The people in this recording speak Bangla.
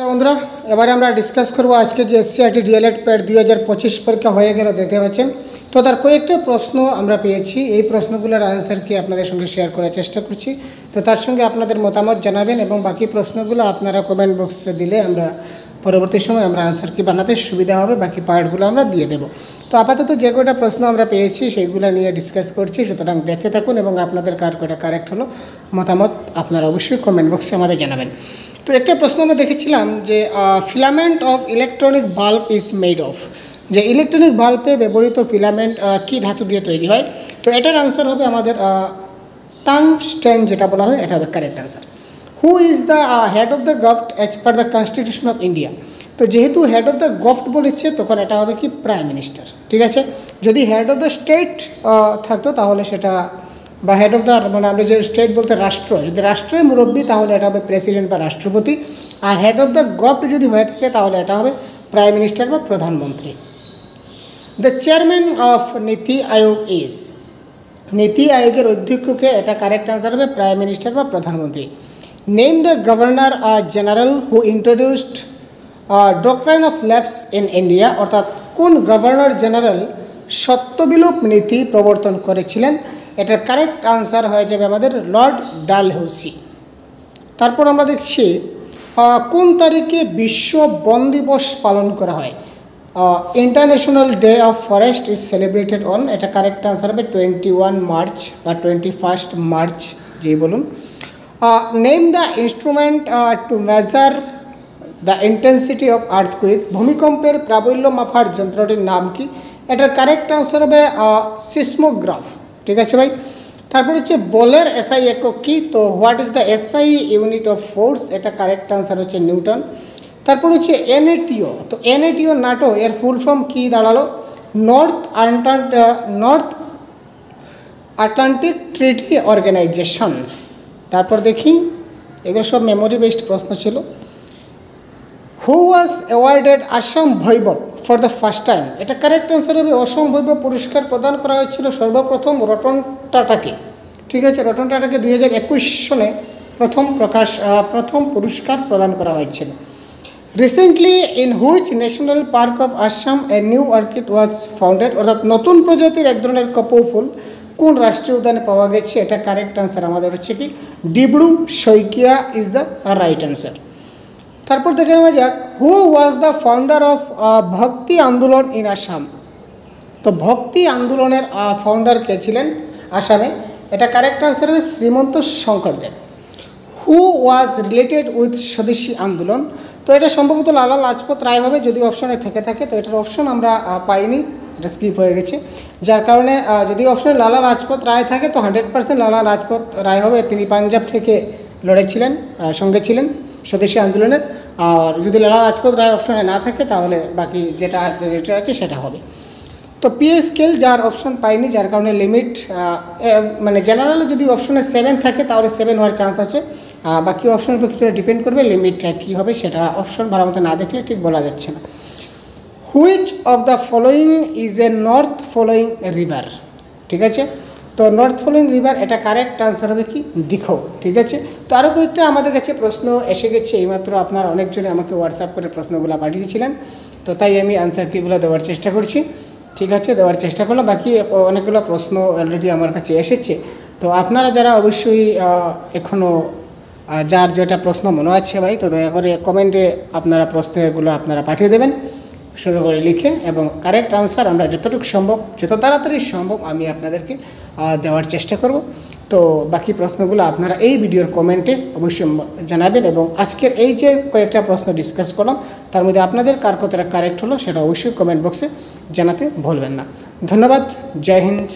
বন্ধুরা এবারে আমরা ডিসকাস করব আজকে যে এসসিআরটি ডিএলএড প্যাড 2025 পরীক্ষা হয়ে গেল দেখতে পাচ্ছেন। তো তার কয়েকটা প্রশ্ন আমরা পেয়েছি, এই প্রশ্নগুলোর আনসার কি আপনাদের সঙ্গে শেয়ার করার চেষ্টা করছি। তো তার সঙ্গে আপনাদের মতামত জানাবেন এবং বাকি প্রশ্নগুলো আপনারা কমেন্ট বক্সে দিলে আমরা পরবর্তী সময় আমরা আনসার কি বানাতে সুবিধা হবে, বাকি পার্টগুলো আমরা দিয়ে দেব। তো আপাতত যে কয়টা প্রশ্ন আমরা পেয়েছি সেইগুলো নিয়ে ডিসকাস করছি, সুতরাং দেখতে থাকুন এবং আপনাদের কার কয়টা কারেক্ট হলো মতামত আপনারা অবশ্যই কমেন্ট বক্সে আমাদের জানাবেন। তো একটা প্রশ্ন আমরা দেখেছিলাম যে filament of electronic bulb is made of, যে ইলেকট্রনিক বাল্বে ব্যবহৃত ফিলামেন্ট কী ধাতু দিয়ে তৈরি হয়। তো এটার আনসার হবে আমাদের টাংস্টেন, যেটা বলা হয় এটা হবে correct answer. Who is the head of the government as per the constitution of India. তো যেহেতু হেড অফ দ্য গভর্নমেন্ট বলেছে তখন এটা হবে কি প্রাইম মিনিস্টার, ঠিক আছে। যদি হেড অফ দ্য স্টেট থাকতো তাহলে সেটা বা হেড অফ দ্য মানে আমরা যে স্টেট বলতে রাষ্ট্র, যদি রাষ্ট্রের মুরব্বী তাহলে এটা হবে প্রেসিডেন্ট বা রাষ্ট্রপতি, আর হেড অফ দ্য গভর্নমেন্ট যদি হয়ে থাকে তাহলে এটা হবে প্রাইম মিনিস্টার বা প্রধানমন্ত্রী। দ্য চেয়ারম্যান অফ নীতি আয়োগ ইজ, নীতি আয়োগের অধ্যক্ষকে, এটা কারেক্ট আনসার হবে প্রাইম মিনিস্টার বা প্রধানমন্ত্রী। Name the governor general who introduced ডক্ট্রাইন of lapse in India, অর্থাৎ কোন গভর্নর জেনারেল সত্যবিলোপ নীতি প্রবর্তন করেছিলেন। এটার কারেক্ট আনসার হয়ে যাবে আমাদের লর্ড ডালহৌসি। তারপর আমরা দেখছি কোন তারিখে বিশ্ব বন দিবস পালন করা হয়। International day of forest is celebrated on, এটা কারেক্ট আনসার হবে 21 মার্চ বা 21 মার্চ যেই বলুন। Name the instrument to measure the intensity of earthquake, ভূমিকম্পের প্রাবল্য মাপার যন্ত্রটির নাম কি। এটার কারেক্ট আনসার হবে সিসমোগ্রাফ, ঠিক আছে ভাই। তারপর হচ্ছে বলের এসআই একক কি, তো what is the SI unit of force, এটা কারেক্ট আনসার হচ্ছে নিউটন। তারপর হচ্ছে এনএটিও, তো এনএটিও নাটো এর ফুল ফর্ম কি দাঁড়ালো, নর্থ আটলান্টিক ট্রিটি অর্গানাইজেশন। তারপর দেখি এগুলো সব মেমোরি বেসড প্রশ্ন ছিল। Who was awarded Assam Baibhav for the first time, এটা কারেক্ট আনসার হবে অসম ভৈবব পুরস্কার প্রদান করা হয়েছিল সর্বপ্রথম রতন টাটাকে, ঠিক আছে। রতন টাটাকে 2021 সনে প্রথম পুরস্কার প্রদান করা হয়েছিল। Recently in which national park of Assam a new orchid was founded, অর্থাৎ নতুন প্রজাতির এক ধরনের কপৌ ফুল কোন রাষ্ট্রীয় উদ্যানে পাওয়া গেছে। এটা কারেক্ট আনসার আমাদের হচ্ছে কি Dibru Saikia is the right answer. তারপর দেখে নেওয়া যাক who was the founder of ভক্তি আন্দোলন ইন আসাম। তো ভক্তি আন্দোলনের ফাউন্ডার কে ছিলেন আসামে, এটা কারেক্ট আনসার হবে শ্রীমন্ত শঙ্করদেব। হু ওয়াজ রিলেটেড উইথ স্বদেশী আন্দোলন, তো এটা সম্ভবত লালা লাজপত রায় হবে, যদি অপশনে থেকে থাকে। তো এটার অপশন আমরা পাইনি, এটা স্কিপ হয়ে গেছে, যার কারণে যদি অপশনে লালা লাজপত রায় থাকে তো 100% লালা লাজপত রায় হবে। তিনি পাঞ্জাব থেকে লড়েছিলেন, সঙ্গে ছিলেন স্বদেশী আন্দোলনের। আর যদি লালা লাজপত রায় অপশনে না থাকে তাহলে বাকি যেটা আছে সেটা হবে। তো পিএ স্কেল যার অপশন পাইনি, যার কারণে লিমিট মানে জেনারেলে যদি অপশনে 7 থাকে তাহলে 7 হওয়ার চান্স আছে, বাকি অপশনের উপর কিছুটা ডিপেন্ড করবে লিমিটটা কী হবে, সেটা অপশন ভালো মতো না দেখলে ঠিক বলা যাচ্ছে না। Which of the following is a north following river, ঠিক আছে। তো নর্থ ফলোয়িং রিভার, এটা কারেক্ট আনসার হবে কি দিখৌ, ঠিক আছে। তো আরও কয়েকটা আমাদের কাছে প্রশ্ন এসে গেছে, এইমাত্র আপনারা অনেকজনে আমাকে হোয়াটসঅ্যাপ করে প্রশ্নগুলো পাঠিয়েছিলেন, তো তাই আমি আনসার কিগুলো দেওয়ার চেষ্টা করছি, ঠিক আছে, দেওয়ার চেষ্টা করলাম। বাকি অনেকগুলো প্রশ্ন অলরেডি আমার কাছে এসেছে, তো আপনারা যারা অবশ্যই এখনও যার যেটা প্রশ্ন মনে আছে ভাই, তো দয়া করে কমেন্টে আপনারা প্রশ্নগুলো আপনারা পাঠিয়ে দেবেন সুন্দর করে লিখে, এবং কারেক্ট আনসার আমরা যতটুকু সম্ভব যত তাড়াতাড়ি সম্ভব আমি আপনাদেরকে দেওয়ার চেষ্টা করব। তো বাকি প্রশ্নগুলো আপনারা এই ভিডিওর কমেন্টে অবশ্যই জানাবেন, এবং আজকের এই যে কয়েকটা প্রশ্ন ডিসকাস করলাম তার মধ্যে আপনাদের কার কতটা কারেক্ট হলো সেটা অবশ্যই কমেন্ট বক্সে জানাতে ভুলবেন না। ধন্যবাদ, জয় হিন্দ।